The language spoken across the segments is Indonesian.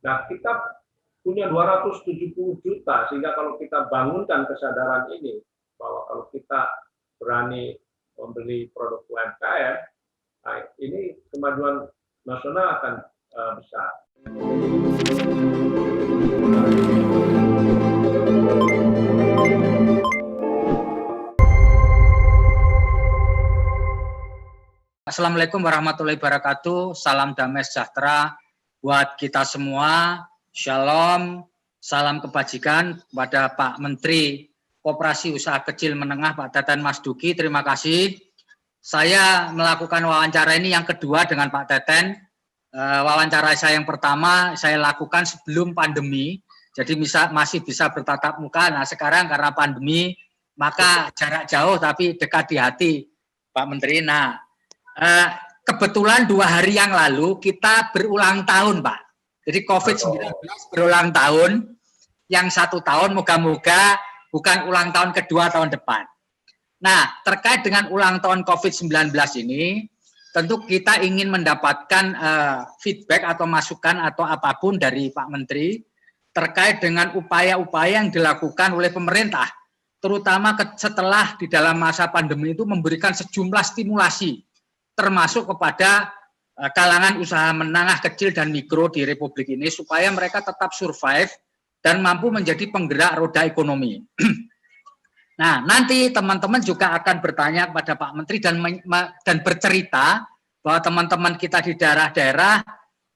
Nah, kita punya 270 juta, sehingga kalau kita bangunkan kesadaran ini, bahwa kalau kita berani membeli produk UMKM, nah ini kemajuan nasional akan besar. Assalamualaikum warahmatullahi wabarakatuh. Salam damai sejahtera buat kita semua. Shalom, salam kebajikan kepada Pak Menteri Koperasi Usaha Kecil Menengah, Pak Teten Mas Duki. Terima kasih. Saya melakukan wawancara ini yang kedua dengan Pak Teten. Wawancara saya yang pertama saya lakukan sebelum pandemi, jadi masih bisa bertatap muka. Nah sekarang karena pandemi, maka jarak jauh tapi dekat di hati, Pak Menteri. Nah, kebetulan 2 hari yang lalu kita berulang tahun, Pak. Jadi COVID-19 berulang tahun. Yang 1 tahun moga-moga bukan ulang tahun kedua tahun depan. Nah, terkait dengan ulang tahun COVID-19 ini, tentu kita ingin mendapatkan feedback atau masukan atau apapun dari Pak Menteri terkait dengan upaya-upaya yang dilakukan oleh pemerintah, terutama setelah di dalam masa pandemi itu memberikan sejumlah stimulasi termasuk kepada kalangan usaha menengah, kecil, dan mikro di Republik ini supaya mereka tetap survive dan mampu menjadi penggerak roda ekonomi. Nah, nanti teman-teman juga akan bertanya kepada Pak Menteri dan bercerita bahwa teman-teman kita di daerah-daerah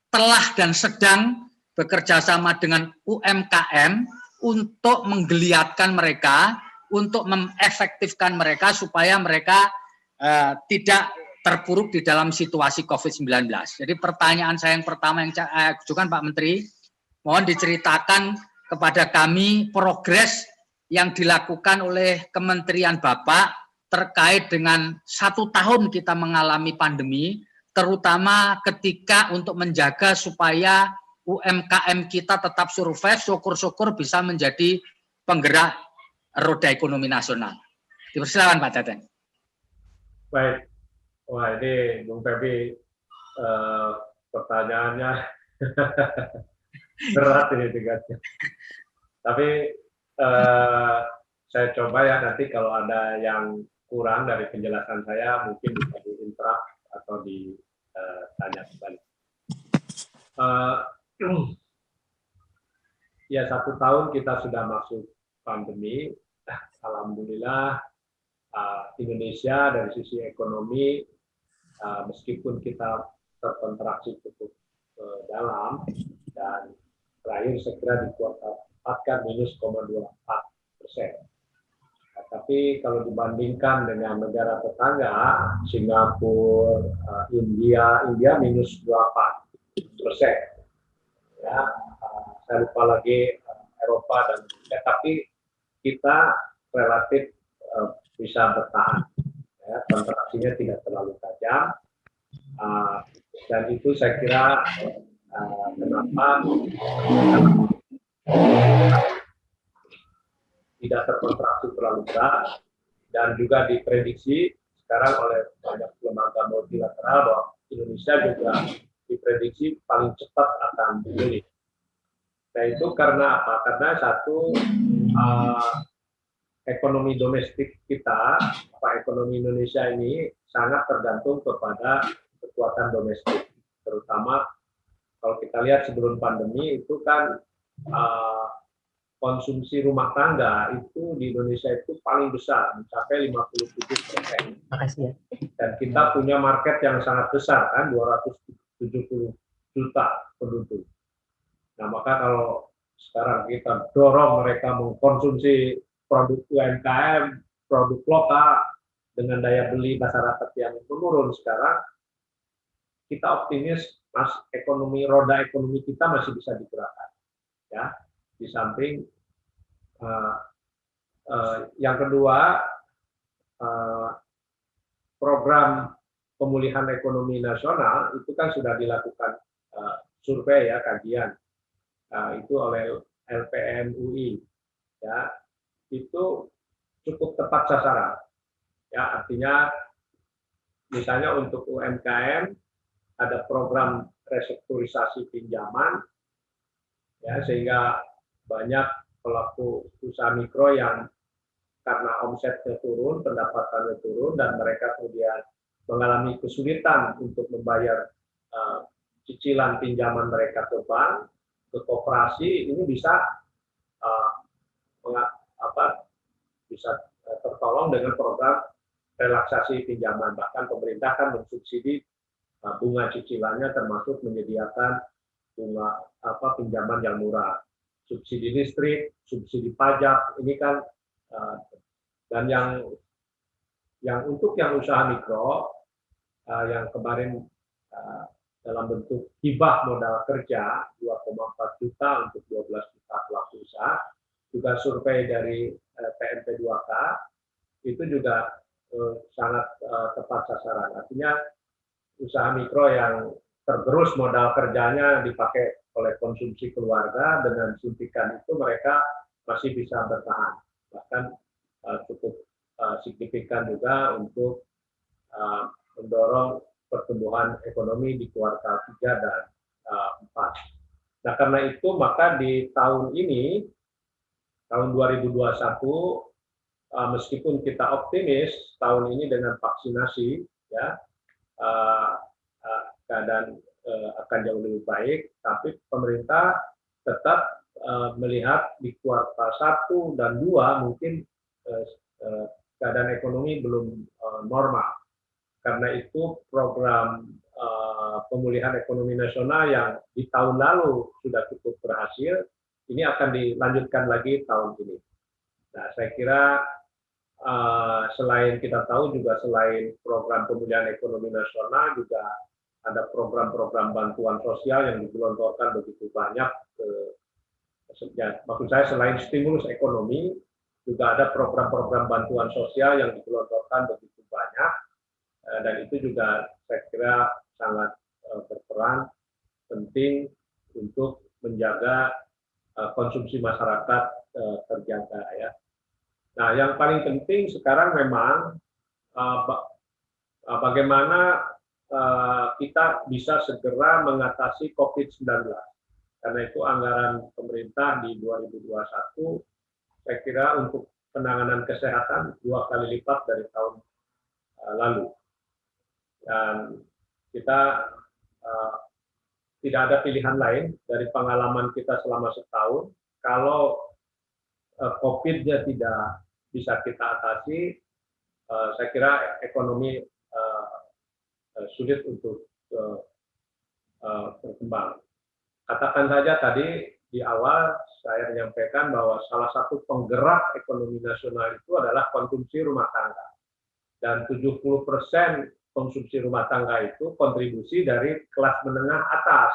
telah dan sedang bekerja sama dengan UMKM untuk menggeliatkan mereka, untuk mengefektifkan mereka supaya mereka tidak terpuruk di dalam situasi COVID-19. Jadi pertanyaan saya yang pertama yang saya ajukan Pak Menteri, mohon diceritakan kepada kami progres yang dilakukan oleh Kementerian Bapak terkait dengan 1 tahun kita mengalami pandemi, terutama ketika untuk menjaga supaya UMKM kita tetap survive, syukur-syukur bisa menjadi penggerak roda ekonomi nasional. Dipersilakan Pak Teten. Baik. Wah, ini Bung Febi pertanyaannya berat ini tugasnya. Tapi saya coba ya nanti kalau ada yang kurang dari penjelasan saya mungkin bisa diinterap atau ditanya kembali. Ya 1 tahun kita sudah masuk pandemi, alhamdulillah Indonesia dari sisi ekonomi meskipun kita terkontraksi cukup dalam dan terakhir segera di kuartal 4 kan -0,24%. Nah, tapi kalau dibandingkan dengan negara tetangga, Singapura, India -28%. Ya, saya lupa lagi Eropa dan tapi kita relatif bisa bertahan. Ya, kontraksinya tidak terlalu tajam, dan itu saya kira kenapa tidak terkontraksi terlalu berat, dan juga diprediksi sekarang oleh banyak lembaga multilateral bahwa Indonesia juga diprediksi paling cepat akan pulih. Nah itu karena apa? Karena satu, ekonomi domestik kita, ekonomi Indonesia ini sangat tergantung kepada kekuatan domestik, terutama kalau kita lihat sebelum pandemi itu kan konsumsi rumah tangga itu di Indonesia itu paling besar, mencapai 57%. Makasih ya. Dan kita punya market yang sangat besar kan, 270 juta penduduk. Nah maka kalau sekarang kita dorong mereka mengkonsumsi produk UMKM, produk lokal dengan daya beli masyarakat yang menurun sekarang, kita optimis roda ekonomi kita masih bisa digerakkan. Ya, di samping yang kedua, program pemulihan ekonomi nasional itu kan sudah dilakukan survei ya, kajian itu oleh LPM UI. Ya, itu cukup tepat sasaran. Ya, artinya misalnya untuk UMKM ada program restrukturisasi pinjaman ya, sehingga banyak pelaku usaha mikro yang karena omsetnya turun, pendapatannya turun, dan mereka kemudian mengalami kesulitan untuk membayar cicilan pinjaman mereka ke bank, ke koperasi, ini bisa bisa tertolong dengan program relaksasi pinjaman. Bahkan pemerintah kan mensubsidi bunga cicilannya, termasuk menyediakan bunga pinjaman yang murah, subsidi listrik, subsidi pajak, ini kan dan yang untuk yang usaha mikro yang kemarin dalam bentuk hibah modal kerja 2,4 juta untuk 12 juta pelaku usaha, juga survei dari PMP 2K itu juga sangat tepat sasaran. Artinya usaha mikro yang tergerus modal kerjanya dipakai oleh konsumsi keluarga, dengan suntikan itu mereka masih bisa bertahan. Bahkan cukup signifikan juga untuk mendorong pertumbuhan ekonomi di kuartal 3 dan 4. Nah, karena itu maka di tahun ini, tahun 2021, meskipun kita optimis tahun ini dengan vaksinasi, ya, keadaan akan jauh lebih baik, tapi pemerintah tetap melihat di kuartal 1 dan 2 mungkin keadaan ekonomi belum normal. Karena itu program pemulihan ekonomi nasional yang di tahun lalu sudah cukup berhasil, ini akan dilanjutkan lagi tahun ini. Nah, saya kira selain kita tahu juga selain program pemulihan ekonomi nasional, juga ada program-program bantuan sosial yang digelontorkan begitu banyak. Maksud saya selain stimulus ekonomi, juga ada program-program bantuan sosial yang digelontorkan begitu banyak. Dan itu juga saya kira sangat berperan penting untuk menjaga konsumsi masyarakat terjaga, ya. Nah, yang paling penting sekarang memang bagaimana kita bisa segera mengatasi COVID-19. Karena itu anggaran pemerintah di 2021 saya kira untuk penanganan kesehatan 2 kali lipat dari tahun lalu. Dan kita tidak ada pilihan lain dari pengalaman kita selama setahun. Kalau COVID-nya tidak bisa kita atasi, saya kira ekonomi sulit untuk berkembang. Katakan saja tadi di awal saya menyampaikan bahwa salah satu penggerak ekonomi nasional itu adalah konsumsi rumah tangga. Dan 70% konsumsi rumah tangga itu kontribusi dari kelas menengah atas,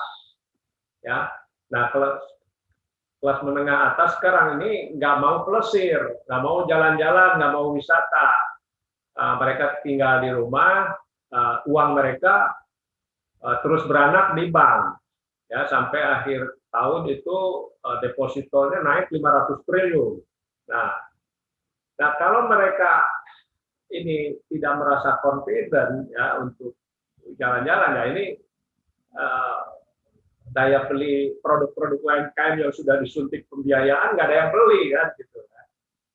ya. Nah, kelas menengah atas sekarang ini nggak mau plesir, nggak mau jalan-jalan, nggak mau wisata. Mereka tinggal di rumah, uang mereka terus beranak di bank, ya, sampai akhir tahun itu depositonya naik 500 triliun. Nah, kalau mereka ini tidak merasa confident, ya, untuk jalan-jalan, ya, ini daya beli produk-produk UMKM yang sudah disuntik pembiayaan nggak ada yang beli, kan, gitu.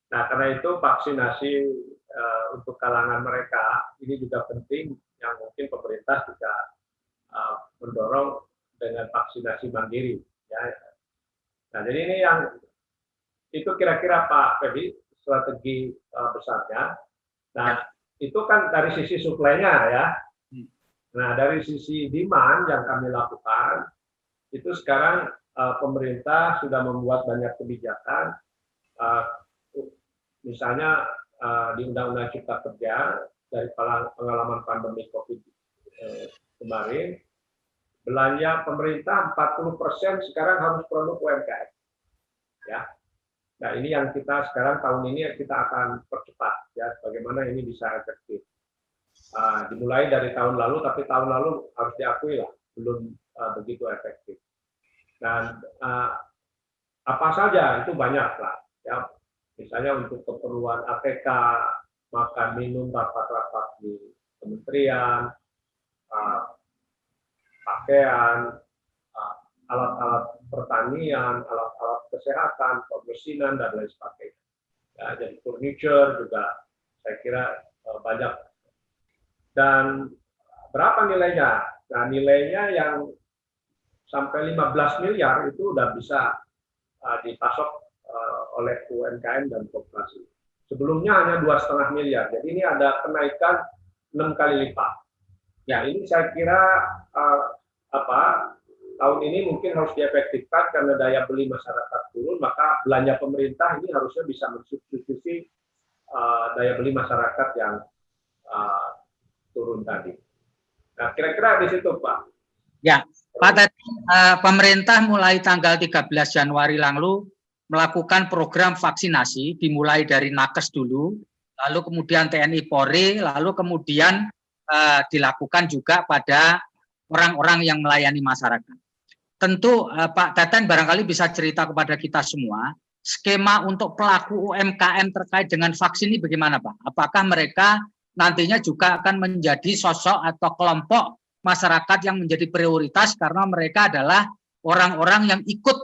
Nah, karena itu vaksinasi untuk kalangan mereka ini juga penting, yang mungkin pemerintah juga mendorong dengan vaksinasi mandiri, ya. Nah, jadi ini yang itu kira-kira Pak Feby strategi besarnya. Nah, itu kan dari sisi suplainya, ya. Nah, dari sisi demand yang kami lakukan, itu sekarang pemerintah sudah membuat banyak kebijakan, misalnya di Undang-Undang Cipta Kerja, dari pengalaman pandemi COVID kemarin, belanja pemerintah 40% sekarang harus produk UMKM, ya. Nah, ini yang kita sekarang tahun ini kita akan percepat, ya, bagaimana ini bisa efektif. Dimulai dari tahun lalu, tapi tahun lalu harus diakui lah belum begitu efektif. Dan apa saja itu banyak lah, ya. Misalnya untuk keperluan ATK, makan minum, rapat-rapat di kementerian, pakaian, alat-alat pertanian pertanian, alat-alat kesehatan, pemesinan, dan lain sebagainya. Ya, jadi furniture juga saya kira banyak. Dan berapa nilainya? Nah, nilainya yang sampai 15 miliar itu udah bisa dipasok oleh UMKM dan koperasi. Sebelumnya hanya 2,5 miliar. Jadi ini ada kenaikan 6 kali lipat. Ya, ini saya kira tahun ini mungkin harus diefektifkan karena daya beli masyarakat turun, maka belanja pemerintah ini harusnya bisa mensubstitusi daya beli masyarakat yang turun tadi. Nah, kira-kira di situ, Pak. Ya, Pak Teten, pemerintah mulai tanggal 13 Januari lalu melakukan program vaksinasi, dimulai dari nakes dulu, lalu kemudian TNI Polri, lalu kemudian dilakukan juga pada orang-orang yang melayani masyarakat. Tentu Pak Teten barangkali bisa cerita kepada kita semua, skema untuk pelaku UMKM terkait dengan vaksin ini bagaimana, Pak? Apakah mereka nantinya juga akan menjadi sosok atau kelompok masyarakat yang menjadi prioritas karena mereka adalah orang-orang yang ikut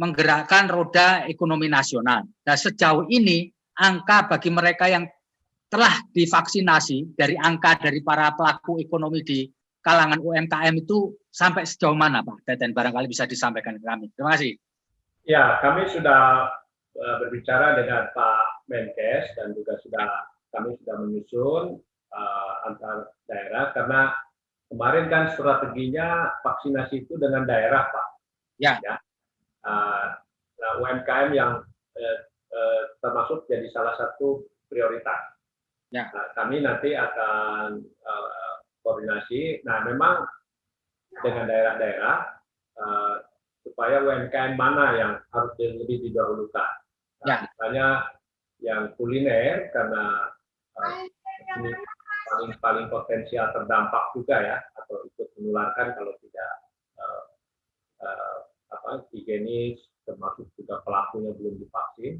menggerakkan roda ekonomi nasional. Nah, sejauh ini angka bagi mereka yang telah divaksinasi dari angka dari para pelaku ekonomi di kalangan UMKM itu sampai sejauh mana, Pak Teten? Barangkali bisa disampaikan ke kami. Terima kasih. Ya, kami sudah berbicara dengan Pak Menkes dan juga kami sudah menyusun antar daerah karena kemarin kan strateginya vaksinasi itu dengan daerah, Pak. Ya. Nah, UMKM yang termasuk jadi salah satu prioritas. Ya. Nah, kami nanti akan koordinasi. Nah, memang dengan daerah-daerah supaya UMKM mana yang harus lebih didahulukan. Nah, ya. Misalnya yang kuliner karena ini paling potensial terdampak juga ya, atau ikut menularkan kalau tidak higienis, termasuk juga pelakunya belum divaksin.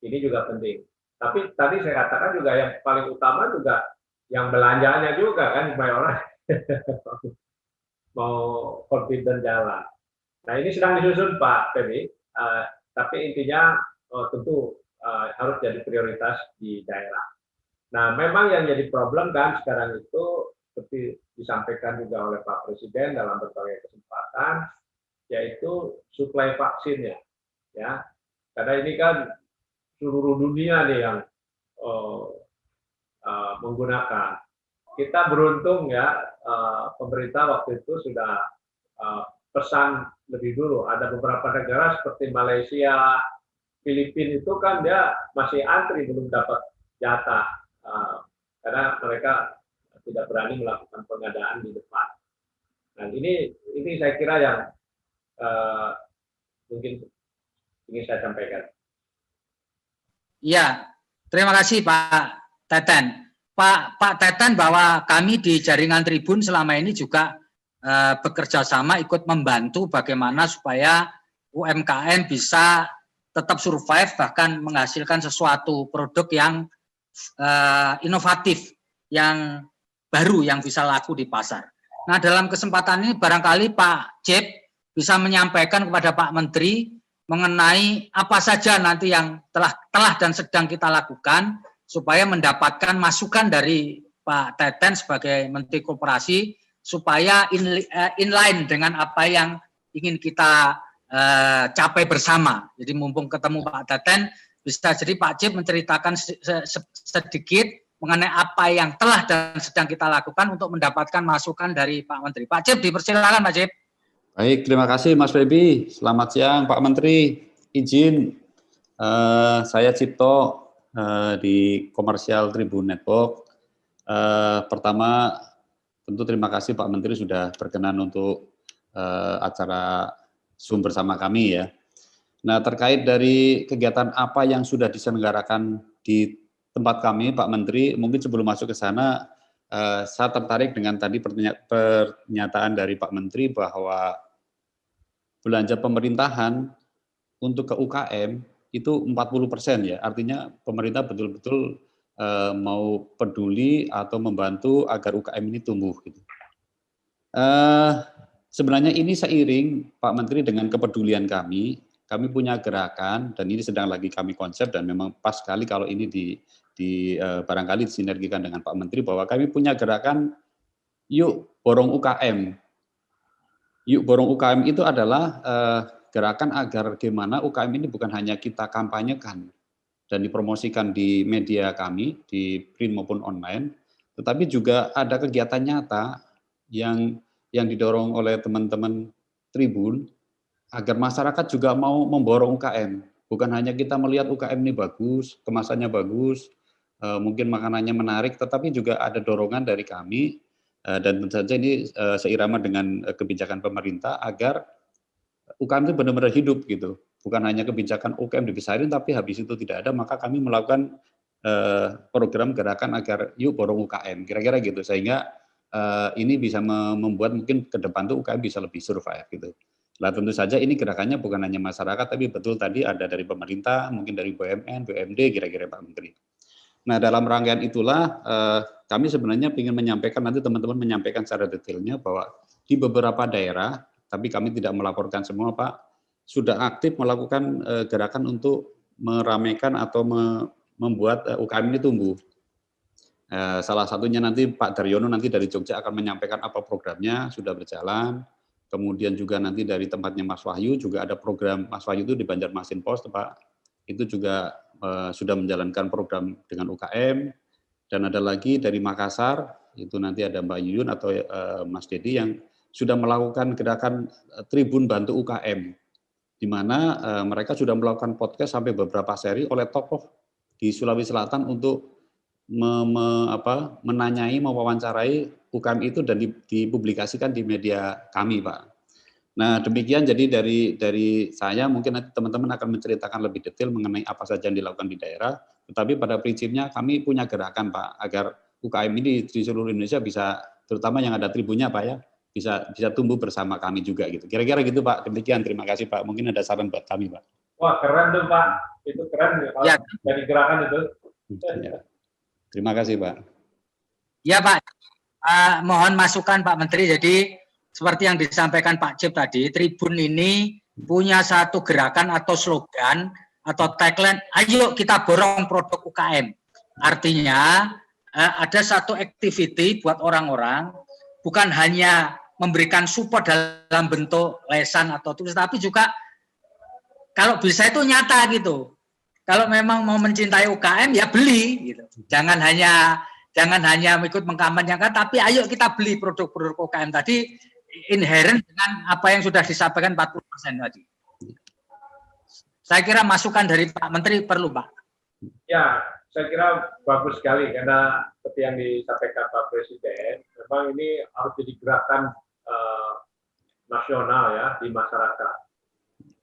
Ini juga penting. Tapi tadi saya katakan juga yang paling utama juga yang belanjanya juga kan, supaya orang mau confident jalan. Nah, ini sedang disusun Pak Feby, tapi intinya tentu harus jadi prioritas di daerah. Nah, memang yang jadi problem kan sekarang itu seperti disampaikan juga oleh Pak Presiden dalam berbagai kesempatan, yaitu suplai vaksinnya, ya. Karena ini kan seluruh dunia nih yang menggunakan. Kita beruntung ya, pemerintah waktu itu sudah pesan lebih dulu. Ada beberapa negara seperti Malaysia, Filipina itu kan dia masih antri belum dapat jatah. Karena mereka tidak berani melakukan pengadaan di depan. Nah, ini saya kira yang mungkin ingin saya sampaikan. Iya, terima kasih Pak Teten. Pak Teten, bahwa kami di Jaringan Tribun selama ini juga bekerja sama ikut membantu bagaimana supaya UMKM bisa tetap survive, bahkan menghasilkan sesuatu produk yang inovatif, yang baru, yang bisa laku di pasar. Nah, dalam kesempatan ini barangkali Pak Cep bisa menyampaikan kepada Pak Menteri mengenai apa saja nanti yang telah dan sedang kita lakukan supaya mendapatkan masukan dari Pak Teten sebagai Menteri Koperasi supaya inline dengan apa yang ingin kita capai bersama. Jadi mumpung ketemu Pak Teten, bisa jadi Pak Cip menceritakan sedikit mengenai apa yang telah dan sedang kita lakukan untuk mendapatkan masukan dari Pak Menteri. Pak Cip, dipersilakan Pak Cip. Baik, terima kasih Mas Feby. Selamat siang Pak Menteri. Izin, saya Cipto di Komersial Tribun Network. Pertama, tentu terima kasih Pak Menteri sudah berkenan untuk acara Zoom bersama kami ya. Nah, terkait dari kegiatan apa yang sudah diselenggarakan di tempat kami, Pak Menteri, mungkin sebelum masuk ke sana, saya tertarik dengan tadi pernyataan dari Pak Menteri bahwa belanja pemerintahan untuk ke UKM itu 40% ya, artinya pemerintah betul-betul mau peduli atau membantu agar UKM ini tumbuh. Gitu. sebenarnya ini seiring Pak Menteri dengan kepedulian kami punya gerakan dan ini sedang lagi kami konsep dan memang pas sekali kalau ini barangkali disinergikan dengan Pak Menteri bahwa kami punya gerakan Yuk Borong UKM. Yuk Borong UKM itu adalah gerakan agar gimana UKM ini bukan hanya kita kampanyekan dan dipromosikan di media kami, di print maupun online, tetapi juga ada kegiatan nyata yang didorong oleh teman-teman Tribun agar masyarakat juga mau memborong UKM. Bukan hanya kita melihat UKM ini bagus, kemasannya bagus, mungkin makanannya menarik, tetapi juga ada dorongan dari kami dan tentu saja ini seirama dengan kebijakan pemerintah agar UKM itu benar-benar hidup gitu. Bukan hanya kebijakan UKM dibesarin tapi habis itu tidak ada, maka kami melakukan program gerakan agar yuk borong UKM, kira-kira gitu, sehingga ini bisa membuat mungkin ke depan tuh UKM bisa lebih survive gitu. Nah tentu saja ini gerakannya bukan hanya masyarakat, tapi betul tadi ada dari pemerintah, mungkin dari BUMN, BUMD, kira-kira Pak Menteri. Nah dalam rangkaian itulah kami sebenarnya ingin menyampaikan, nanti teman-teman menyampaikan secara detailnya bahwa di beberapa daerah, tapi kami tidak melaporkan semua Pak, sudah aktif melakukan gerakan untuk meramaikan atau membuat UKM ini tumbuh. Salah satunya nanti Pak Daryono nanti dari Jogja akan menyampaikan apa programnya, sudah berjalan. Kemudian juga nanti dari tempatnya Mas Wahyu juga ada program, Mas Wahyu itu di Banjarmasin Pos Pak, itu juga sudah menjalankan program dengan UKM. Dan ada lagi dari Makassar, itu nanti ada Mbak Yuyun atau Mas Dedi yang sudah melakukan gerakan Tribun Bantu UKM, di mana mereka sudah melakukan podcast sampai beberapa seri oleh tokoh di Sulawesi Selatan untuk menanyai, mewawancarai UKM itu dan dipublikasikan di media kami, Pak. Nah, demikian jadi dari saya mungkin nanti teman-teman akan menceritakan lebih detail mengenai apa saja yang dilakukan di daerah, tetapi pada prinsipnya kami punya gerakan, Pak, agar UKM ini di seluruh Indonesia bisa, terutama yang ada tribunnya, Pak ya, bisa tumbuh bersama kami juga gitu. Kira-kira gitu, Pak. Demikian, terima kasih, Pak. Mungkin ada saran buat kami, Pak. Wah, keren tuh, Pak. Itu keren ya, dari gerakan itu. Ya. Terima kasih, Pak. Ya, Pak. Mohon masukan Pak Menteri. Jadi seperti yang disampaikan Pak Cip tadi, Tribun ini punya satu gerakan atau slogan atau tagline, ayo kita borong produk UKM. Artinya ada satu activity buat orang-orang, bukan hanya memberikan support dalam bentuk lesan atau tulis, tapi juga kalau bisa itu nyata gitu. Kalau memang mau mencintai UKM ya beli gitu. Jangan hanya ikut mengkampanyekan, tapi ayo kita beli produk-produk UKM tadi, inherent dengan apa yang sudah disampaikan 40% tadi. Saya kira masukan dari Pak Menteri perlu, Pak. Ya, saya kira bagus sekali karena seperti yang disampaikan Pak Presiden, memang ini harus jadi gerakan nasional ya di masyarakat.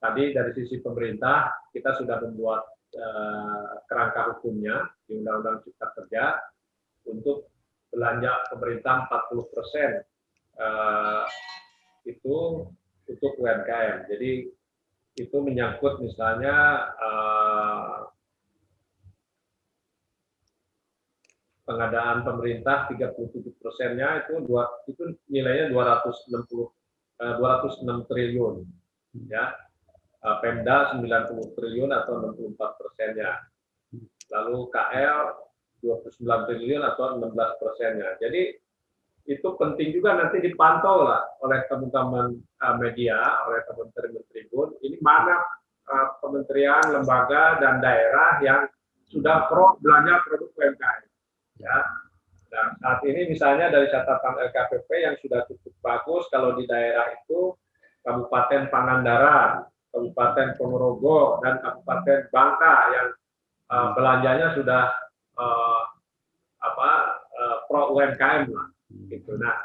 Tadi dari sisi pemerintah kita sudah membuat kerangka hukumnya di Undang-Undang Cipta Kerja untuk belanja pemerintah 40% itu untuk UMKM. Jadi itu menyangkut misalnya pengadaan pemerintah 37%-nya itu nilainya 206 triliun ya. Pemda 90 triliun atau 64%-nya. Lalu KL 29 triliun atau 16%-nya. Jadi itu penting juga nanti dipantau lah oleh teman-teman media, oleh teman-teman Tribun. Ini mana kementerian, lembaga, dan daerah yang sudah pro belanja produk UMKM. Ya. Nah, saat ini misalnya dari catatan LKPP yang sudah cukup bagus, kalau di daerah itu Kabupaten Pangandaran, Kabupaten Ponorogo, dan Kabupaten Bangka yang belanjanya sudah pro UMKM lah. Gitu. Nah,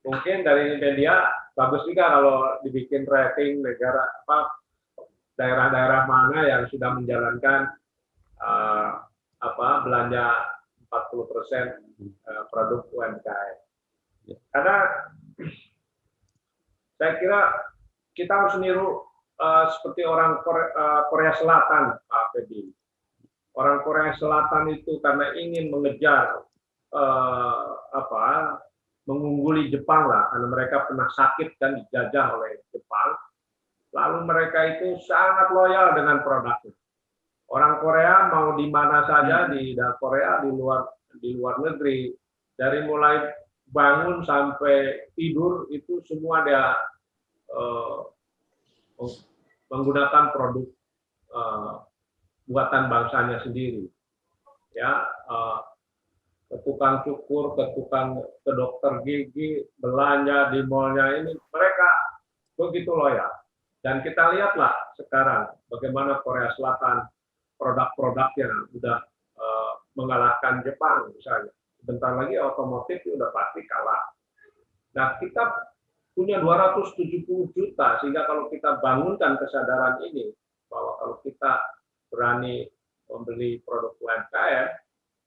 mungkin dari media bagus juga kalau dibikin rating negara daerah-daerah mana yang sudah menjalankan belanja 40% produk UMKM. Karena saya kira kita harus niru seperti orang Korea Selatan, Pak Fedi. Orang Korea Selatan itu karena ingin mengejar mengungguli Jepang lah, karena mereka pernah sakit dan dijajah oleh Jepang. Lalu mereka itu sangat loyal dengan produknya. Orang Korea mau di mana saja di Korea, di luar negeri, dari mulai bangun sampai tidur itu semua dia menggunakan produk buatan bangsanya sendiri. Ya, ke tukang cukur, ke dokter gigi, belanja di mallnya ini mereka begitu loyal. Dan kita lihatlah sekarang bagaimana Korea Selatan produk-produknya sudah mengalahkan Jepang misalnya. Sebentar lagi otomotif sudah pasti kalah. Nah, kita punya 270 juta, sehingga kalau kita bangunkan kesadaran ini, bahwa kalau kita berani membeli produk UMKM,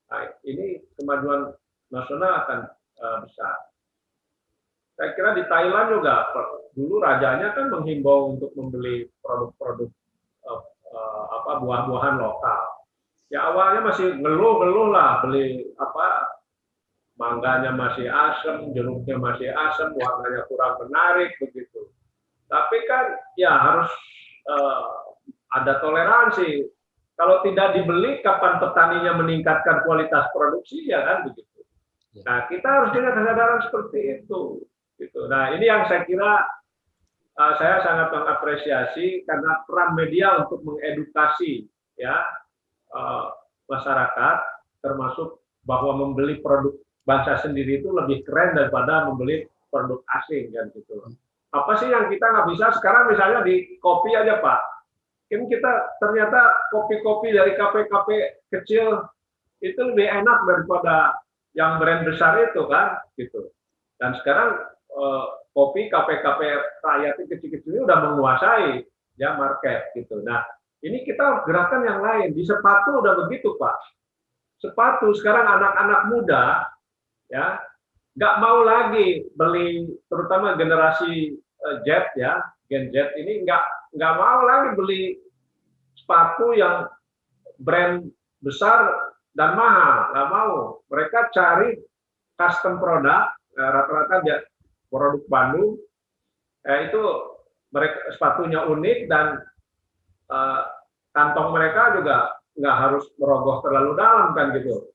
nah ini kemajuan nasional akan besar. Saya kira di Thailand juga, dulu rajanya kan menghimbau untuk membeli produk-produk buah-buahan lokal. Ya awalnya masih ngeluh lah, beli mangganya masih asam, jeruknya masih asam, warnanya kurang menarik begitu. Tapi kan ya harus ada toleransi. Kalau tidak dibeli, kapan petaninya meningkatkan kualitas produksi, ya kan begitu. Nah, kita harus punya kesadaran seperti itu. Gitu. Nah, ini yang saya kira saya sangat mengapresiasi karena peran media untuk mengedukasi ya masyarakat, termasuk bahwa membeli produk bangsa sendiri itu lebih keren daripada membeli produk asing kan gitu. Apa sih yang kita nggak bisa sekarang misalnya di kopi aja Pak? Kan kita ternyata kopi-kopi dari kafe-kafe kecil itu lebih enak daripada yang brand besar itu kan gitu. Dan sekarang kopi kafe-kafe rakyat kecil-kecil ini udah menguasai ya market gitu. Nah, ini kita gerakan yang lain. Di sepatu udah begitu Pak. Sepatu sekarang anak-anak muda ya nggak mau lagi beli, terutama generasi Z ya, Gen Z ini nggak mau lagi beli sepatu yang brand besar dan mahal, nggak mau. Mereka cari custom produk, rata-rata dia produk Bandung, itu mereka sepatunya unik dan kantong mereka juga nggak harus merogoh terlalu dalam kan gitu.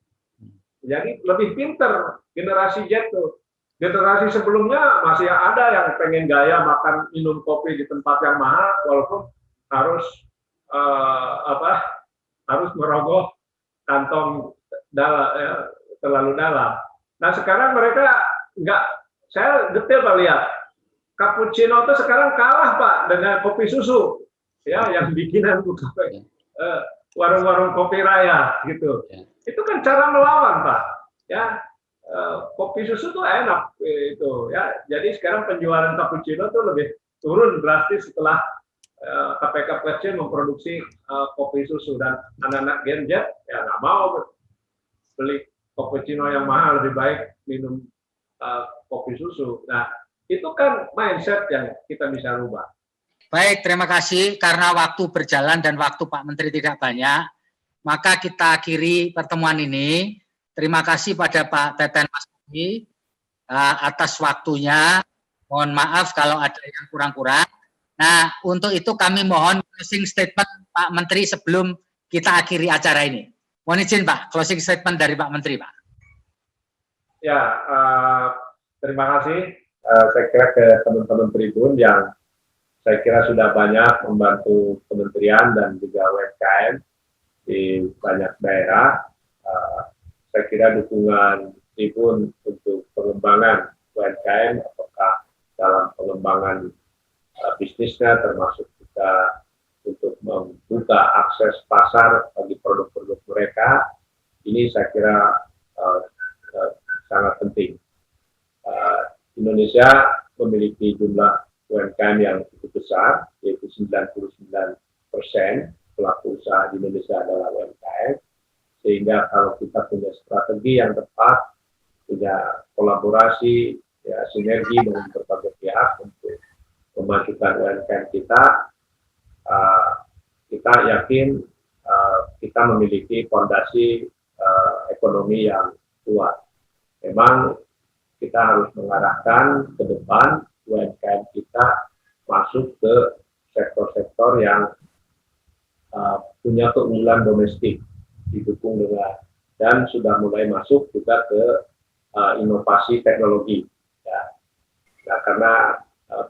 Jadi lebih pinter generasi Z tuh. Generasi sebelumnya masih ada yang pengen gaya makan minum kopi di tempat yang mahal, walaupun harus harus merogoh kantong terlalu dalam. Nah sekarang mereka nggak, saya detail Pak lihat, cappuccino itu sekarang kalah Pak dengan kopi susu, ya yang bikinan warung-warung kopi raya gitu. Itu kan cara melawan Pak, ya. Kopi susu tuh enak itu ya. Jadi sekarang penjualan cappuccino tuh lebih turun drastis setelah KPK kecil memproduksi kopi susu, dan anak-anak Gen Z ya nggak mau beli cappuccino yang mahal, lebih baik minum kopi susu. Nah itu kan mindset yang kita bisa rubah. Baik, terima kasih. Karena waktu berjalan dan waktu Pak Menteri tidak banyak, maka kita akhiri pertemuan ini. Terima kasih pada Pak Teten Mas Budi atas waktunya. Mohon maaf kalau ada yang kurang-kurang. Nah, untuk itu kami mohon closing statement Pak Menteri sebelum kita akhiri acara ini. Mohon izin Pak, closing statement dari Pak Menteri Pak. Ya, terima kasih. Saya kira ke teman-teman Tribun yang saya kira sudah banyak membantu kementerian dan juga UMKM di banyak daerah. Saya kira dukungan Tribun untuk pengembangan UMKM, apakah dalam pengembangan bisnisnya, termasuk juga untuk membuka akses pasar bagi produk-produk mereka, ini saya kira sangat penting. Indonesia memiliki jumlah UMKM yang cukup besar, yaitu 99% pelaku usaha di Indonesia adalah UMKM. Sehingga kalau kita punya strategi yang tepat, punya kolaborasi, ya, sinergi dengan berbagai pihak untuk memajukan UMKM kita, kita yakin kita memiliki fondasi ekonomi yang kuat. Memang kita harus mengarahkan ke depan UMKM kita masuk ke sektor-sektor yang punya keunggulan domestik, didukung dengan, dan sudah mulai masuk juga ke inovasi teknologi. Ya. Nah, karena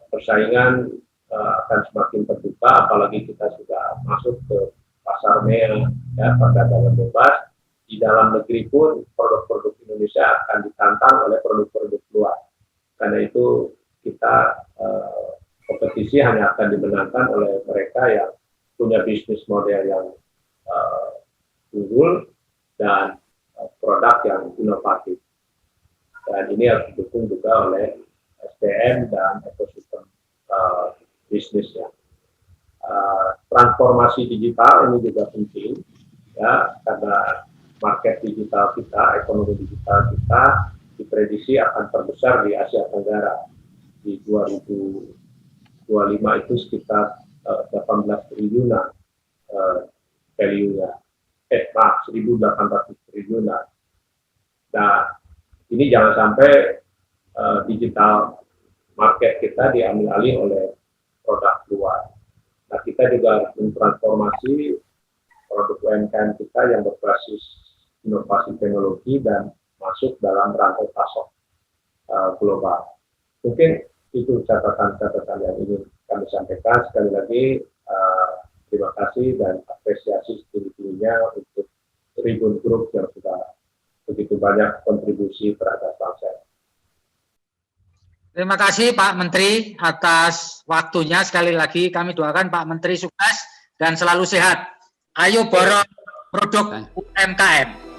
persaingan akan semakin terbuka, apalagi kita sudah masuk ke pasar merah, ya, perdagangan bebas. Di dalam negeri pun produk-produk Indonesia akan ditantang oleh produk-produk luar. Karena itu kita kompetisi hanya akan dimenangkan oleh mereka yang punya bisnis model yang unggul dan produk yang inovatif. Dan ini harus didukung juga oleh SDM dan ekosistem bisnisnya. Transformasi digital ini juga penting, ya, karena market digital kita, ekonomi digital kita diprediksi akan terbesar di Asia Tenggara. Di 2025 itu sekitar 18 triliunan value-nya. 1.800 triliunan. Nah, ini jangan sampai digital market kita diambil alih oleh produk luar. Nah, kita juga harus mentransformasi produk UMKM kita yang berbasis inovasi teknologi dan masuk dalam rantai pasok global. Mungkin itu catatan-catatan yang ingin kami sampaikan. Sekali lagi, terima kasih dan apresiasi setinggi-tingginya untuk Tribun Group yang sudah begitu banyak kontribusi terhadap bangsa. Terima kasih Pak Menteri atas waktunya. Sekali lagi kami doakan Pak Menteri sukses dan selalu sehat. Ayo borong produk UMKM.